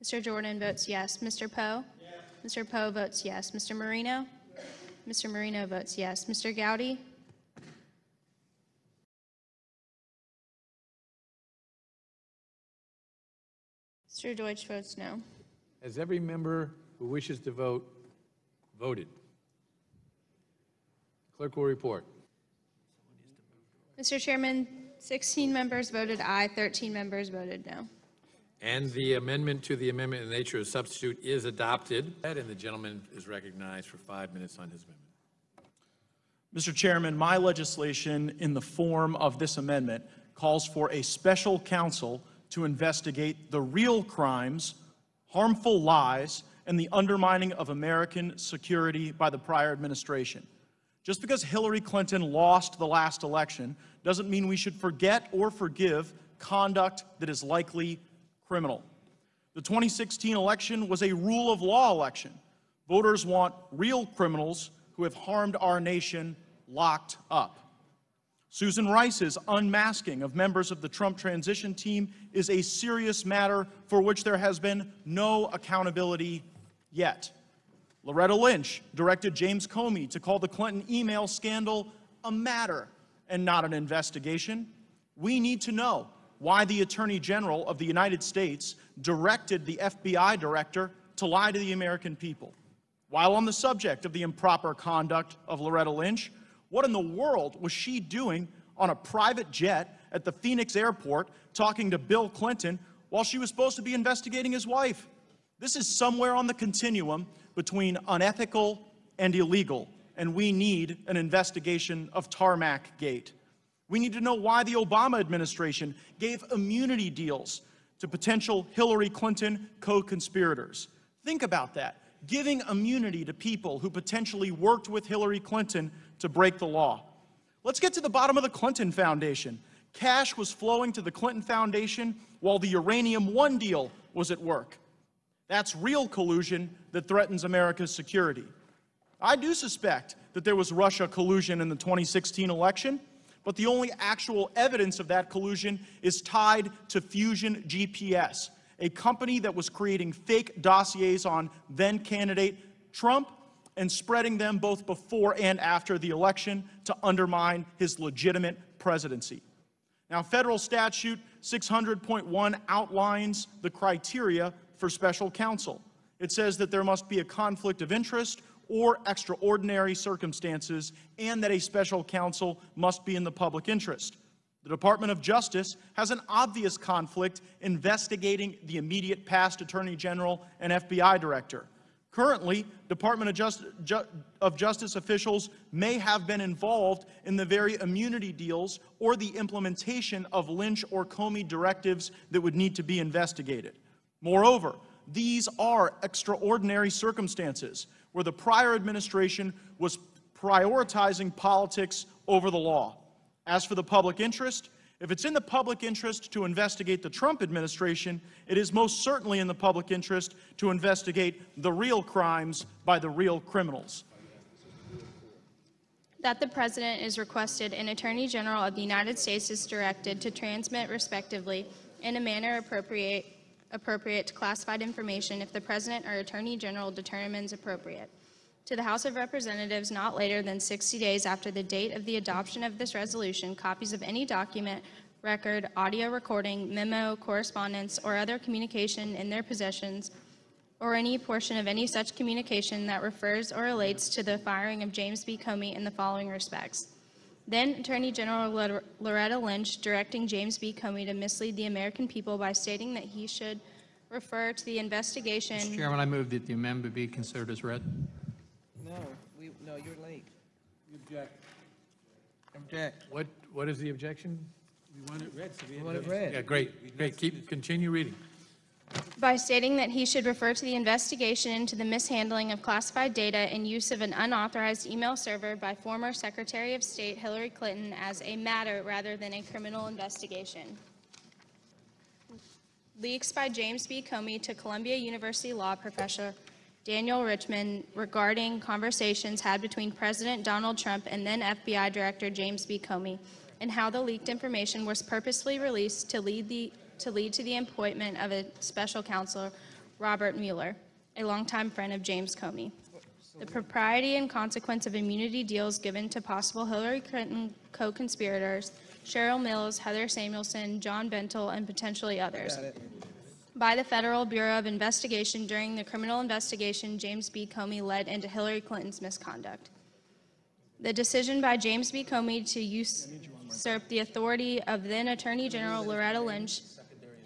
Mr. Jordan votes yes. Mr. Poe? Yes. Mr. Poe votes yes. Mr. Marino? Yes. Mr. Marino votes yes. Mr. Gowdy? Mr. Deutsch votes no. Has every member who wishes to vote voted? Clerk will report. Mr. Chairman, 16 members voted aye, 13 members voted no. And the amendment to the amendment in the nature of substitute is adopted. And the gentleman is recognized for 5 minutes on his amendment. Mr. Chairman, my legislation in the form of this amendment calls for a special counsel to investigate the real crimes, harmful lies, and the undermining of American security by the prior administration. Just because Hillary Clinton lost the last election doesn't mean we should forget or forgive conduct that is likely criminal. The 2016 election was a rule of law election. Voters want real criminals who have harmed our nation locked up. Susan Rice's unmasking of members of the Trump transition team is a serious matter for which there has been no accountability yet. Loretta Lynch directed James Comey to call the Clinton email scandal a matter and not an investigation. We need to know why the Attorney General of the United States directed the FBI director to lie to the American people. While on the subject of the improper conduct of Loretta Lynch, what in the world was she doing on a private jet at the Phoenix airport talking to Bill Clinton while she was supposed to be investigating his wife? This is somewhere on the continuum between unethical and illegal, and we need an investigation of Tarmac Gate. We need to know why the Obama administration gave immunity deals to potential Hillary Clinton co-conspirators. Think about that, giving immunity to people who potentially worked with Hillary Clinton to break the law. Let's get to the bottom of the Clinton Foundation. Cash was flowing to the Clinton Foundation while the Uranium One deal was at work. That's real collusion that threatens America's security. I do suspect that there was Russia collusion in the 2016 election, but the only actual evidence of that collusion is tied to Fusion GPS, a company that was creating fake dossiers on then-candidate Trump and spreading them both before and after the election to undermine his legitimate presidency. Now, federal statute 600.1 outlines the criteria for special counsel. It says that there must be a conflict of interest or extraordinary circumstances, and that a special counsel must be in the public interest. The Department of Justice has an obvious conflict investigating the immediate past Attorney General and FBI Director. Currently, Department of Justice officials may have been involved in the very immunity deals or the implementation of Lynch or Comey directives that would need to be investigated. Moreover, these are extraordinary circumstances where the prior administration was prioritizing politics over the law. As for the public interest, if it's in the public interest to investigate the Trump administration, it is most certainly in the public interest to investigate the real crimes by the real criminals. That the President is requested and Attorney General of the United States is directed to transmit respectively in a manner appropriate to classified information if the President or Attorney General determines appropriate. To the House of Representatives, not later than 60 days after the date of the adoption of this resolution, copies of any document, record, audio recording, memo, correspondence, or other communication in their possessions, or any portion of any such communication that refers or relates to the firing of James B. Comey in the following respects. Then Attorney General Loretta Lynch directing James B. Comey to mislead the American people by stating that he should refer to the investigation. Mr. Chairman, I move that the amendment be considered as read. No, you're late. You object. Object. What is the objection? We want it read. So We want it read. Yeah, great. Continue reading. By stating that he should refer to the investigation into the mishandling of classified data and use of an unauthorized email server by former Secretary of State Hillary Clinton as a matter rather than a criminal investigation. Leaks by James B. Comey to Columbia University law professor Daniel Richman regarding conversations had between President Donald Trump and then FBI Director James B. Comey, and how the leaked information was purposefully released to lead to the appointment of a special counsel Robert Mueller, a longtime friend of James Comey. The propriety and consequence of immunity deals given to possible Hillary Clinton co-conspirators, Cheryl Mills, Heather Samuelson, John Bentel, and potentially others, Got it. by the Federal Bureau of Investigation during the criminal investigation James B. Comey led into Hillary Clinton's misconduct. The decision by James B. Comey to usurp the authority of then Attorney General Loretta Lynch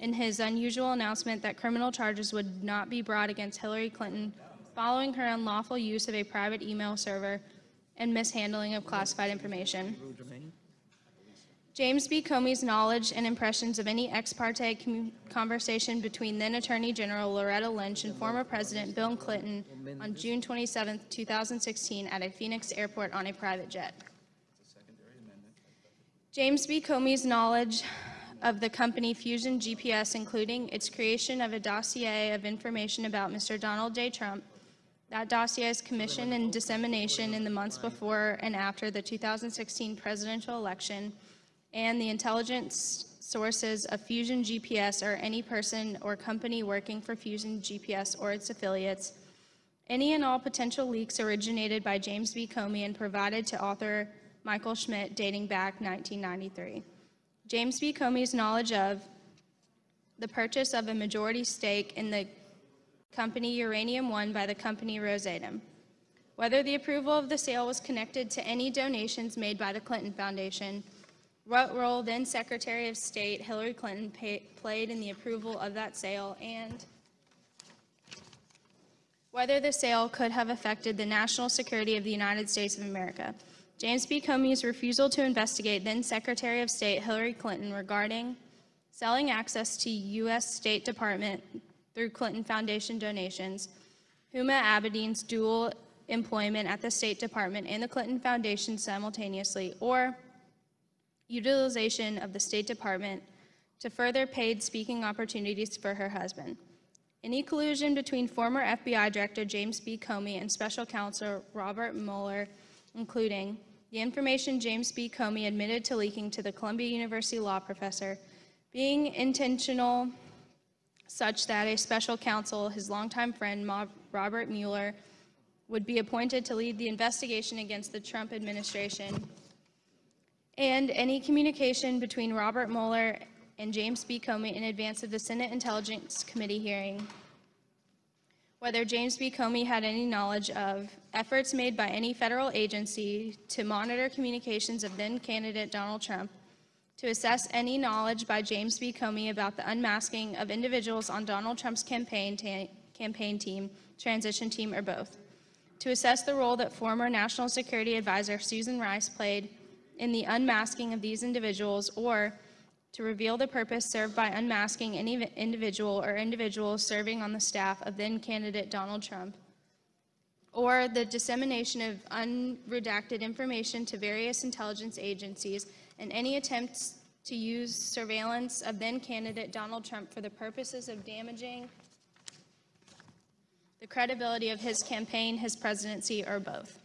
in his unusual announcement that criminal charges would not be brought against Hillary Clinton following her unlawful use of a private email server and mishandling of classified information. James B. Comey's knowledge and impressions of any ex parte conversation between then Attorney General Loretta Lynch and former President Bill Clinton on June 27, 2016 at a Phoenix airport on a private jet. James B. Comey's knowledge of the company Fusion GPS, including its creation of a dossier of information about Mr. Donald J. Trump, that dossier's commission and dissemination in the months before and after the 2016 presidential election, and the intelligence sources of Fusion GPS or any person or company working for Fusion GPS or its affiliates, any and all potential leaks originated by James B. Comey and provided to author Michael Schmidt dating back 1993. James B. Comey's knowledge of the purchase of a majority stake in the company Uranium One by the company Rosatom, whether the approval of the sale was connected to any donations made by the Clinton Foundation, what role then Secretary of State Hillary Clinton played in the approval of that sale, and whether the sale could have affected the national security of the United States of America. James B. Comey's refusal to investigate then Secretary of State Hillary Clinton regarding selling access to U.S. State Department through Clinton Foundation donations, Huma Abedin's dual employment at the State Department and the Clinton Foundation simultaneously, or utilization of the State Department to further paid speaking opportunities for her husband. Any collusion between former FBI Director James B. Comey and Special Counsel Robert Mueller, including the information James B. Comey admitted to leaking to the Columbia University law professor, being intentional such that a special counsel, his longtime friend Robert Mueller, would be appointed to lead the investigation against the Trump administration, and any communication between Robert Mueller and James B. Comey in advance of the Senate Intelligence Committee hearing, whether James B. Comey had any knowledge of efforts made by any federal agency to monitor communications of then-candidate Donald Trump, to assess any knowledge by James B. Comey about the unmasking of individuals on Donald Trump's campaign team, transition team, or both, to assess the role that former National Security Advisor Susan Rice played in the unmasking of these individuals, or to reveal the purpose served by unmasking any individual or individuals serving on the staff of then-candidate Donald Trump, or the dissemination of unredacted information to various intelligence agencies, and any attempts to use surveillance of then-candidate Donald Trump for the purposes of damaging the credibility of his campaign, his presidency, or both.